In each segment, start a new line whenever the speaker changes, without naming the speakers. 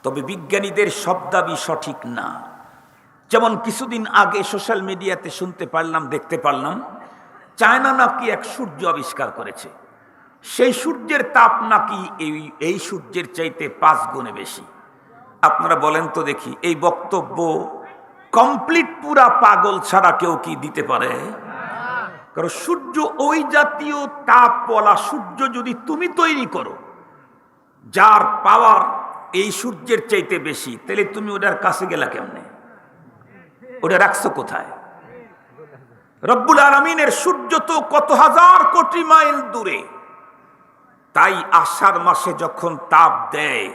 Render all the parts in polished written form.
তবে বিজ্ঞানীদের সব দাবি সঠিক না। যেমন কিছুদিন আগে সোশ্যাল মিডিয়াতে শুনতে পারলাম, দেখতে পারলাম, চায়না নাকি এক সূর্য আবিষ্কার করেছে। সেই সূর্যের তাপ নাকি এই সূর্যের চাইতে 5 গুণে বেশি। আপনারা বলেন তো দেখি, এই বক্তব্য কমপ্লিট পুরা পাগল ছাড়া কেউ কি দিতে পারে? কারণ সূর্য ওই জাতীয় তাপওয়ালা সূর্য যদি তুমি তৈরি করো, যার পাওয়ার এই সূর্যের চাইতে বেশি, তাহলে তুমি ওটার কাছে গেলা কেমনে? ওটা রাখছো কোথায়? রব্বুল আলামিনের সূর্য তো কত হাজার কোটি মাইল দূরে। তাই আষাঢ় মাসে যখন তাপ দেয়,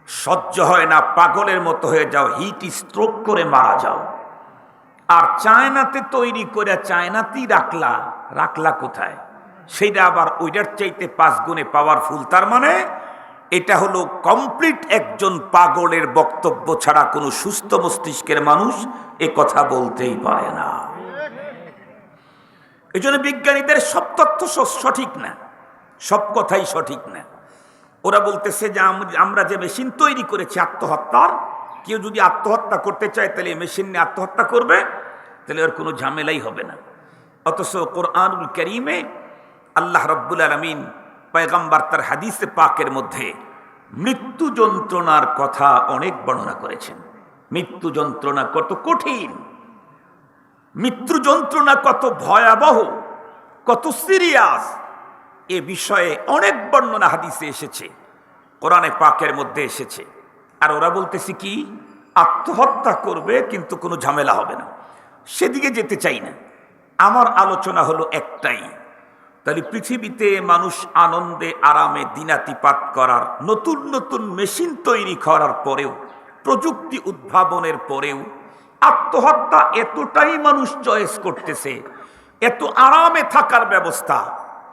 সহ্য হয় না, পাগলের মতো হয়ে যাও, হিট স্ট্রোক করে মারা যাও। আর চায়নাতে তৈরি করে চায়নাতেই রাখলা কোথায়? সেইটা আবার ওইটার চাইতে 5 গুণে পাওয়ারফুল। তার মানে এটা হলো কমপ্লিট একজন পাগলের বক্তব্য ছাড়া কোনো সুস্থ মস্তিষ্কের মানুষ এ কথা বলতেই পারে না। এই জন্য বিজ্ঞানীদের সব তথ্য সঠিক না, সব কথাই সঠিক না। ওরা বলতেছে যে আমরা যে মেশিন তৈরি করেছি আত্মহত্যার, কেউ যদি আত্মহত্যা করতে চায় তাহলে মেশিন নিয়ে আত্মহত্যা করবে, তাহলে ওর কোনো ঝামেলাই হবে না। অথচ কোরআনুল কারীমে আল্লাহ রাব্বুল আলামিন পয়গম্বর তার হাদিসে পাকের মধ্যে মৃত্যু যন্ত্রণার কথা অনেক বর্ণনা করেছেন। মৃত্যু যন্ত্রণা কত কঠিন, মৃত্যু যন্ত্রণা কত ভয়াবহ, কত সিরিয়াস, এ বিষয়ে অনেক বর্ণনা হাদিসে এসেছে, কোরআনে পাকের মধ্যে এসেছে। আর ওরা বলতেছে কি, আত্মহত্যা করবে কিন্তু কোনো ঝামেলা হবে না। সেদিকে যেতে চাই না। আমার আলোচনা হলো একটাই, তাহলে পৃথিবীতে মানুষ আনন্দে আরামে দিনাতিপাত করার, নতুন নতুন মেশিন তৈরি করার পরেও, প্রযুক্তি উদ্ভাবনের পরেও আত্মহত্যা এতটাই মানুষ চয়েস করতেছে, এত আরামে থাকার ব্যবস্থা,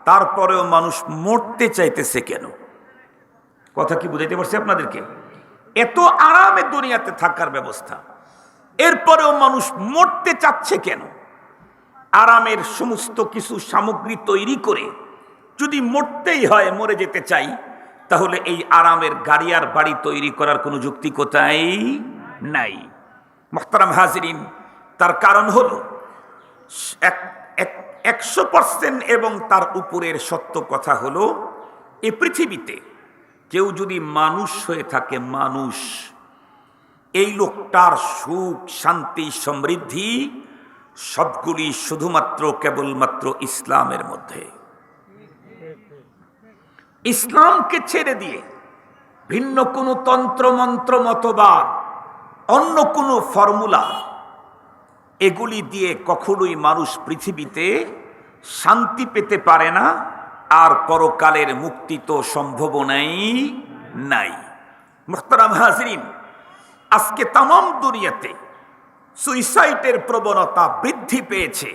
তারপরেও মানুষ মরতে চাইতেছে কেন? কথা কি বুঝাইতে পারছি আপনাদেরকে? এত আরামে দুনিয়াতে থাকার ব্যবস্থা, এরপরেও মানুষ মরতে চাচ্ছে কেন? আরামের সমস্ত কিছু সামগ্রী তৈরি করে যদি মরতেই হয়, মরে যেতে চাই, তাহলে এই আরামের গাড়ি আর বাড়ি তৈরি করার কোনো যুক্তি কোথায় নাই। মুহতারাম হাজিরিন, তার কারণ হলো 100% এবং তার উপরের সত্য কথা হলো, এই পৃথিবীতে কেউ যদি মানুষ হয়ে থাকে, মানুষ, এই লোকটার সুখ শান্তি সমৃদ্ধি সবগুলি শুধুমাত্র কেবলমাত্র ইসলামের মধ্যে। ইসলামকে ছেড়ে দিয়ে ভিন্ন কোনো তন্ত্র মন্ত্র মতবাদ, অন্য কোনো ফর্মুলা, এগুলি দিয়ে কখনোই মানুষ পৃথিবীতে শান্তি পেতে পারে না, আর পরকালের মুক্তি তো সম্ভাবনাই নাই। মুহতারাম হাজিরিন, আজকে তামাম দুনিয়াতে সুইসাইডের প্রবণতা বৃদ্ধি পেয়েছে,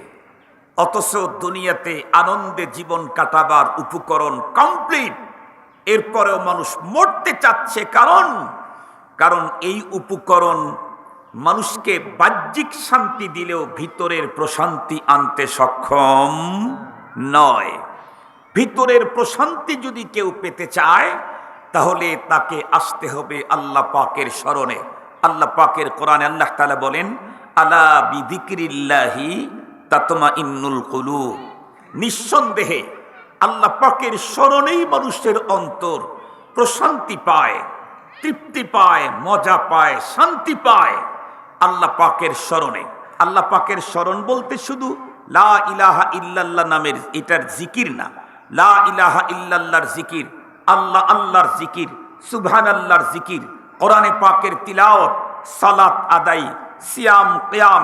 অথচ দুনিয়াতে আনন্দে জীবন কাটাবার উপকরণ কমপ্লিট, এরপরেও মানুষ মরতে চাচ্ছে। কারণ এই উপকরণ মানুষকে বাহ্যিক শান্তি দিলেও ভিতরের প্রশান্তি আনতে সক্ষম নয়। ভিতরের প্রশান্তি যদি কেউ পেতে চায়, তাহলে তাকে আসতে হবে আল্লাহ পাকের স্মরণে। আল্লাহ পাকের কোরআনে আল্লাহ তাআলা বলেন, আলা বিযিকরিল্লাহি তাতমাইন্নুল কুলুব। নিঃসন্দেহে আল্লাহ পাকের স্মরণেই মানুষের অন্তর প্রশান্তি পায়, তৃপ্তি পায়, মজা পায়, শান্তি পায়। আল্লাহ পাকের স্মরণে। আল্লাহ পাকের স্মরণ বলতে শুধু লা ইলাহা ইল্লাল্লাহ নামের এটার জিকির না। লা ইলাহা ইল্লাল্লাহর জিকির, আল্লাহ আল্লাহর জিকির, সুবহানাল্লাহর জিকির, কোরআনে পাকের তিলাওয়াত, সালাত আদায়, সিয়াম কিয়াম,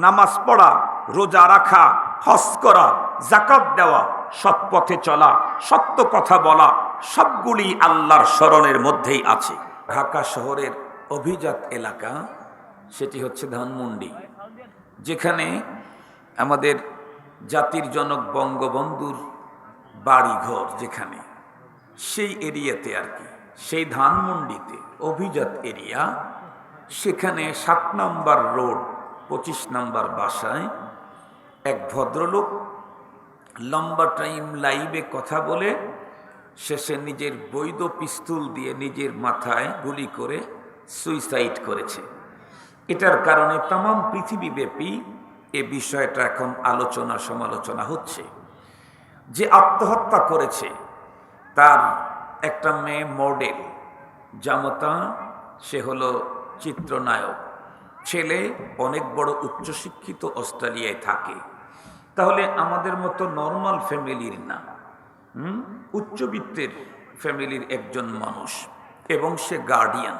নামাজ পড়া, রোজা রাখা, হজ করা, যাকাত দেওয়া, সৎ পথে চলা, সত্য কথা বলা, সবগুলি আল্লাহর স্মরণের মধ্যেই আছে। ঢাকা শহরের অভিজাত এলাকা, সেটি হচ্ছে ধানমন্ডি, যেখানে আমাদের জাতির জনক বঙ্গবন্ধুর বাড়িঘর, যেখানে সেই এরিয়াতে আর কি, সেই ধানমন্ডিতে অভিজাত এরিয়া, সেখানে 7 নম্বর রোড 25 নম্বর বাসায় এক ভদ্রলোক লম্বা টাইম লাইভে কথা বলে শেষে নিজের বৈধ পিস্তল দিয়ে নিজের মাথায় গুলি করে সুইসাইড করেছে। এটার কারণে তাম পৃথিবীব্যাপী এ বিষয়টা এখন আলোচনা সমালোচনা হচ্ছে। যে আত্মহত্যা করেছে তার একটা মেয়ে মডেল জামতা, সে হলো চিত্রনায়ক, ছেলে অনেক বড় উচ্চশিক্ষিত, অস্ট্রেলিয়ায় থাকে। তাহলে আমাদের মতো নর্মাল ফ্যামিলির না, উচ্চবিত্তের ফ্যামিলির একজন মানুষ, এবং সে গার্ডিয়ান।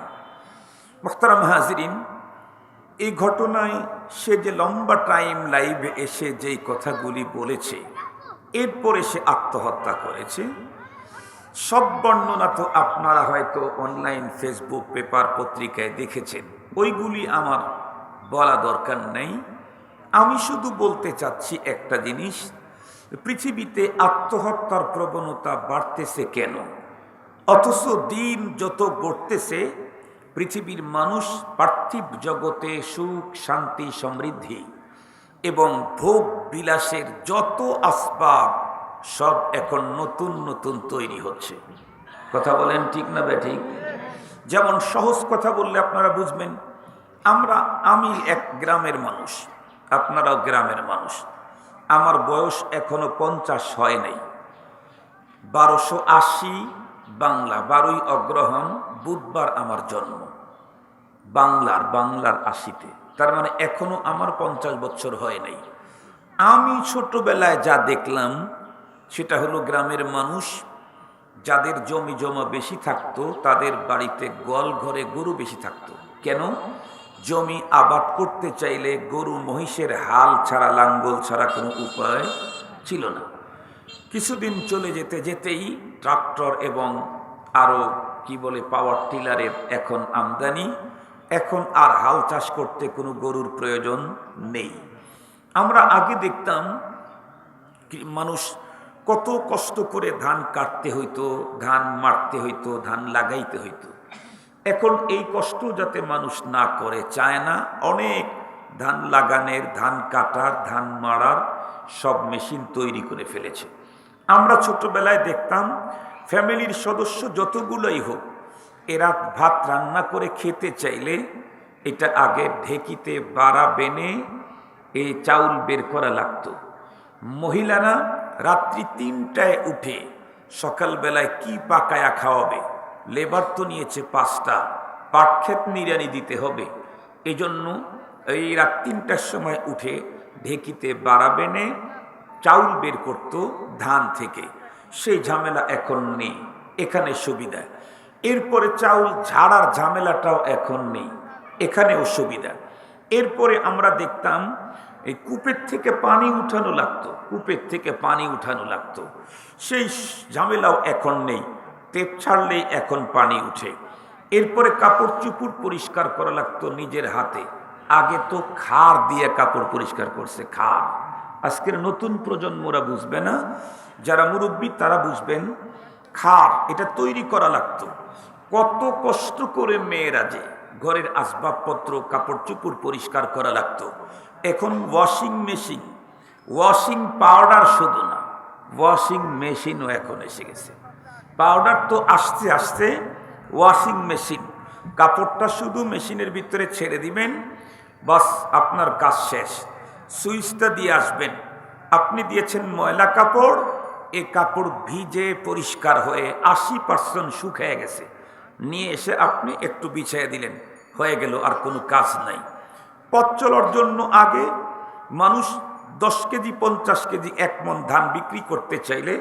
মোহতারাম হাজিরিন, এই ঘটনায় সে যে লম্বা টাইম লাইভে এসে যেই কথাগুলি বলেছে, এরপরে সে আত্মহত্যা করেছে। সব বর্ণনা তো আপনারা হয়তো অনলাইন, ফেসবুক, পেপার, পত্রিকায় দেখেছেন, ওইগুলি আমার বলা দরকার নেই। আমি শুধু বলতে চাচ্ছি একটা জিনিস, পৃথিবীতে আত্মহত্যার প্রবণতা বাড়তেছে কেন? অথচ দিন যত গড়তেছে পৃথিবীর মানুষ পার্থিব জগতে সুখ, শান্তি, সমৃদ্ধি এবং ভোগ বিলাসের যত আসবাব সব এখন নতুন নতুন তৈরি হচ্ছে। কথা বলেন ঠিক না বেঠিক? যেমন সহজ কথা বললে আপনারা বুঝবেন, আমি এক গ্রামের মানুষ, আপনারাও গ্রামের মানুষ। আমার বয়স এখনো 50 হয় নাই। 1280 বাংলা, 12ই অগ্রহায়ণ বুধবার আমার জন্ম, বাংলার 80-তে। তার মানে এখনো আমার 50 বছর হয় নাই। আমি ছোটবেলায় যা দেখলাম সেটা হলো, গ্রামের মানুষ যাদের জমি জমা বেশি থাকতো তাদের বাড়িতে গোয়াল ঘরে গরু বেশি থাকতো। কেন? জমি আবাদ করতে চাইলে গরু মহিষের হাল ছাড়া, লাঙ্গল ছাড়া কোনো উপায় ছিল না। কিছুদিন চলে যেতে যেতেই ট্রাক্টর এবং আরও কি বলে পাওয়ার টিলারের এখন আমদানি, এখন আর হাল চাষ করতে কোনো গরুর প্রয়োজন নেই। আমরা আগে দেখতাম মানুষ কত কষ্ট করে ধান কাটতে হইতো, ধান মারতে হইতো, ধান লাগাইতে হইতো। এখন এই কষ্ট যাতে মানুষ না করে চায় না, অনেক ধান লাগানোর, ধান কাটার, ধান মারার সব মেশিন তৈরি করে ফেলেছে। আমরা ছোটবেলায় দেখতাম ফ্যামিলির সদস্য যতগুলোই হোক, এরা ভাত রান্না করে খেতে চাইলে এটা আগে ঢেকিতে বাড়া বেনে এই চাউল বের করা লাগতো। মহিলারা রাত্রি 3টায় উঠে সকালবেলায় কি পাকায়া খাওয়াবে, লেবার তো নিয়েছে 5টা, পাট ক্ষেত নিড়ানি দিতে হবে। এজন্য এই রাত 3টার সময় উঠে ঢেকিতে বাড়া বেনে চাউল বের করত ধান থেকে। সেই ঝামেলা এখন নেই, এখানে সুবিধা। এরপরে চাউল ঝাড়ার ঝামেলাটাও এখন নেই, এখানেও সুবিধা। এরপরে আমরা দেখতাম এই কূপের থেকে পানি উঠানো লাগতো, কূপের থেকে পানি উঠানো লাগতো, সেই ঝামেলাও এখন নেই, টেপ ছাড়লেই এখন পানি উঠে। এরপরে কাপড় চুপড় পরিষ্কার করা লাগতো নিজের হাতে, আগে তো খার দিয়ে কাপড় পরিষ্কার করছে, খার। আজকের নতুন প্রজন্মরা বুঝবে না, যারা মুরব্বী তারা বুঝবেন। খার এটা তৈরি করা লাগতো, কত কষ্ট করে মেয়েরা যে ঘরের আসবাবপত্র, কাপড় চুপড় পরিষ্কার করা লাগতো। এখন ওয়াশিং মেশিন, ওয়াশিং পাউডার শুধু না, ওয়াশিং মেশিনও এখন এসে গেছে। পাউডার তো আস্তে আস্তে ওয়াশিং মেশিন, কাপড়টা শুধু মেশিনের ভিতরে ছেড়ে দিবেন, বাস আপনার কাজ শেষ। সুইচটা দিয়ে আসবেন, আপনি দিয়েছেন ময়লা কাপড়, এই কাপড় ভিজে পরিষ্কার হয়ে 80% শুকিয়ে গেছে, নিয়ে এসে আপনি একটু বিছিয়ে দিলেন, হয়ে গেল, আর কোনো কাজ নাই। পথ চলার জন্য আগে মানুষ 10 কেজি 50 কেজি 1 মণ ধান বিক্রি করতে চাইলে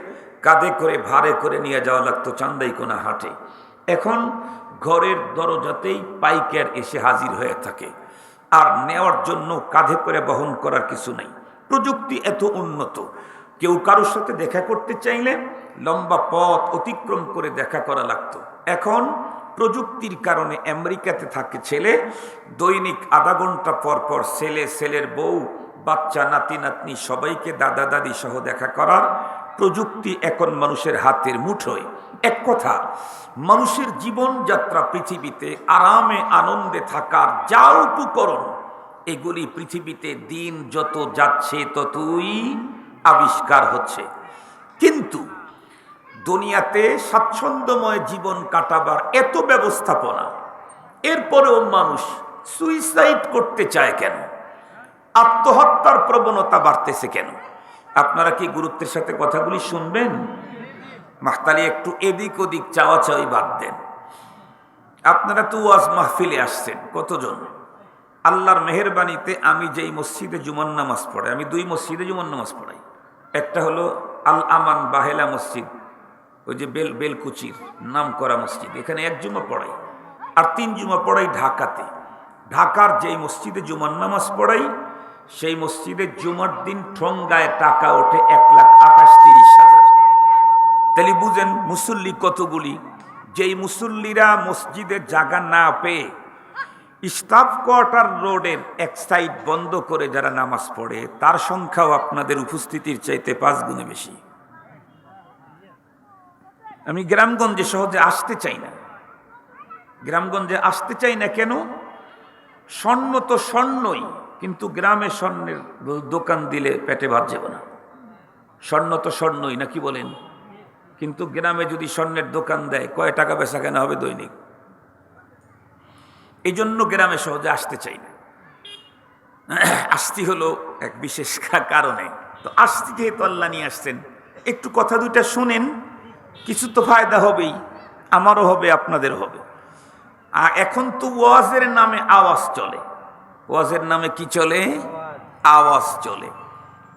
কাঁধে করে ভারে করে নিয়ে যাওয়া লাগতো চান্দাইকোনা হাটে। এখন ঘরের দরজাতেই পাইকার এসে হাজির হয়ে থাকে, আর নেওয়ার জন্য কাঁধে করে বহন করার কিছু নেই। প্রযুক্তি এত উন্নত, কেউ কারোর সাথে দেখা করতে চাইলে লম্বা পথ অতিক্রম করে দেখা করা লাগতো। এখন প্রযুক্তির কারণে আমেরিকাতে থাকে ছেলে, দৈনিক আধা ঘন্টা পর পর ছেলে, ছেলের বউ, বাচ্চা, নাতি নাতনি সবাইকে দাদা দাদি সহ দেখা করার প্রযুক্তি এখন মানুষের হাতের মুঠোয়। এক কথা, মানুষের জীবনযাত্রা পৃথিবীতে আরামে আনন্দে থাকার যা উপকরণ, এগুলি পৃথিবীতে দিন যত যাচ্ছে ততই আবিষ্কার হচ্ছে। কিন্তু দুনিয়াতে স্বাচ্ছন্দ্যময় জীবন কাটাবার এত ব্যবস্থাপনা, এরপরেও মানুষ সুইসাইড করতে চায় কেন? আত্মহত্যার প্রবণতা বাড়তেছে কেন? আপনারা কি গুরুত্বের সাথে কথাগুলি শুনবেন? মাহতালি একটু এদিক ওদিক চাওয়াচাওয়ি বাদ দেন। আপনারা তো ওয়াজ মাহফিলে আসছেন কতজন? আল্লাহর মেহেরবানিতে আমি যেই মসজিদে জুমার নামাজ পড়াই, আমি 2 মসজিদে জুমার নামাজ পড়াই। একটা হলো আল আমান বাহেলা মসজিদ, ওই যে বেলকুচির নাম করা মসজিদ, এখানে 1 জুমা পড়াই। আর 3 জুমা পড়াই ঢাকাতে। ঢাকার যেই মসজিদে জুমার নামাজ পড়াই, সেই মসজিদে জুমার দিন ঠোঙ্গায় টাকা ওঠে 1,28,30,000। তাহলে বুঝেন মুসল্লি কতগুলি। যেই মুসল্লিরা মসজিদে জায়গা না পেয়ে স্টাফ কোয়ার্টার রোডের এক সাইড বন্ধ করে যারা নামাজ পড়ে, তার সংখ্যাও আপনাদের উপস্থিতির চাইতে 5 গুণে বেশি। আমি গ্রামগঞ্জে সহজে আসতে চাই না। গ্রামগঞ্জে আসতে চাই না কেন? স্বর্ণ তো স্বর্ণই, কিন্তু গ্রামে স্বর্ণের দোকান দিলে পেটে ভাত যাবে না। স্বর্ণ তো স্বর্ণই, নাকি বলেন? কিন্তু গ্রামে যদি স্বর্ণের দোকান দেয়, কয় টাকা বেচা কেনা হবে দৈনিক? এই জন্য গ্রামে সহজে আসতে চাই না। আসতে হলো এক বিশেষ কারণে। তো আসতে যেহেতু আল্লাহ নিয়ে আসছেন, একটু কথা দুইটা শুনেন, কিছু তো ফায়দা হবেই, আমারও হবে, আপনাদের হবে। আর এখন তো ওয়াজের নামে আওয়াজ চলে। ওয়াজের নামে কি চলে? আওয়াজ চলে।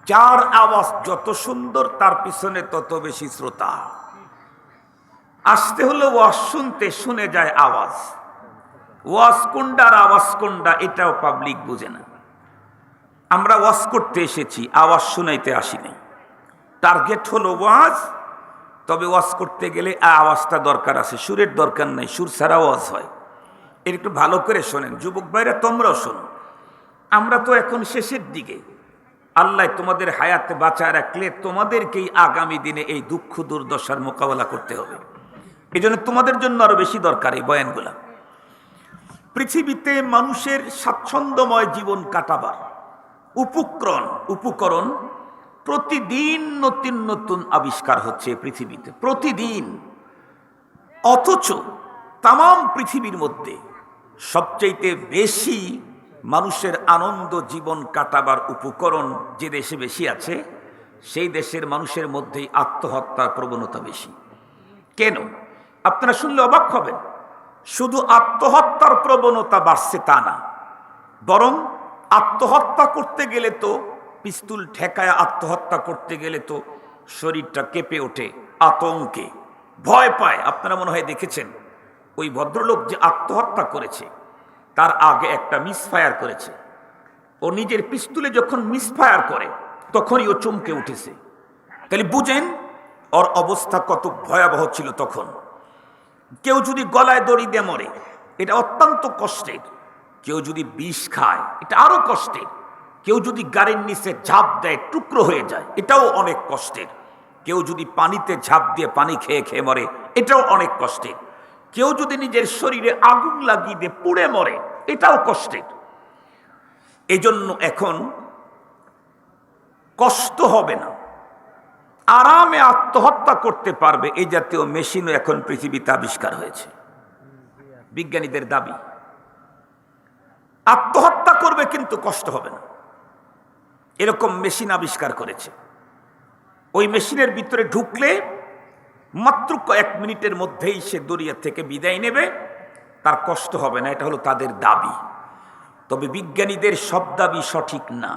যার আওয়াজ যত সুন্দর, তার পিছনে তত বেশি শ্রোতা। আসতে হলো ওয়াজ শুনতে, শুনে যায় আওয়াজ। ওয়াজ কোনটার আওয়াজ কোনটা এটাও পাবলিক বুঝে না। আমরা ওয়াজ করতে এসেছি, আওয়াজ শুনাইতে আসিনি। টার্গেট হলো ওয়াজ, তবে ওয়াজ করতে গেলে আওয়াজটা দরকার আছে, সুরের দরকার নাই, সুর ছাড়া ওয়াজ হয়। এর একটু ভালো করে শোনেন যুবক ভাইরা, তোমরাও শোনো। আমরা তো এখন শেষের দিকে। আল্লাহ তোমাদের হায়াতে বাঁচায় রাখলে তোমাদেরকেই আগামী দিনে এই দুঃখ দুর্দশার মোকাবেলা করতে হবে। এই জন্য তোমাদের জন্য আরো বেশি দরকার এই বয়ানগুলা। পৃথিবীতে মানুষের স্বাচ্ছন্দ্যময় জীবন কাটাবার উপকরণ প্রতিদিন নতুন নতুন আবিষ্কার হচ্ছে পৃথিবীতে, প্রতিদিন। অথচ তাম পৃথিবীর মধ্যে সবচাইতে বেশি মানুষের আনন্দ জীবন কাটাবার উপকরণ যে দেশে বেশি আছে, সেই দেশের মানুষের মধ্যেই আত্মহত্যার প্রবণতা বেশি। কেন? আপনারা শুনলে অবাক হবেন। শুধু আত্মহত্যার প্রবণতা বাড়ছে তা না, বরং আত্মহত্যা করতে গেলে তো, পিস্তুল ঠেকায় আত্মহত্যা করতে গেলে তো শরীরটা কেঁপে ওঠে, আতঙ্কে ভয় পায়। আপনারা মনে হয় দেখেছেন, ওই ভদ্রলোক যে আত্মহত্যা করেছে, তার আগে একটা মিসফায়ার করেছে। ও নিজের পিস্তুলে যখন মিসফায়ার করে, তখনই ও চমকে উঠেছে। তাহলে বুঝেন ওর অবস্থা কত ভয়াবহ ছিল তখন। কেউ যদি গলায় দড়ি দিয়ে মরে, এটা অত্যন্ত কষ্টের। কেউ যদি বিষ খায়, এটা আরো কষ্টের। কেউ যদি গাড়ির নিচে ঝাঁপ দেয়, টুকরো হয়ে যায়, এটাও অনেক কষ্টের। কেউ যদি পানিতে ঝাঁপ দিয়ে পানি খেয়ে খেয়ে মরে, এটাও অনেক কষ্টের। কেউ যদি নিজের শরীরে আগুন লাগিয়ে দিয়ে পুড়ে মরে, এটাও কষ্টের। এই জন্য এখন কষ্ট হবে না, আরামে আত্মহত্যা করতে পারবে এই জাতীয় মেশিনও এখন পৃথিবীতে আবিষ্কার হয়েছে। বিজ্ঞানীদের দাবি আত্মহত্যা করবে কিন্তু কষ্ট হবে না, এরকম মেশিন আবিষ্কার করেছে। ওই মেশিনের ভিতরে ঢুকলে মাত্র কয়েক মিনিটের মধ্যেই সে দুনিয়া থেকে বিদায় নেবে, তার কষ্ট হবে না। এটা হলো তাদের দাবি। তবে বিজ্ঞানীদের সব দাবি সঠিক না।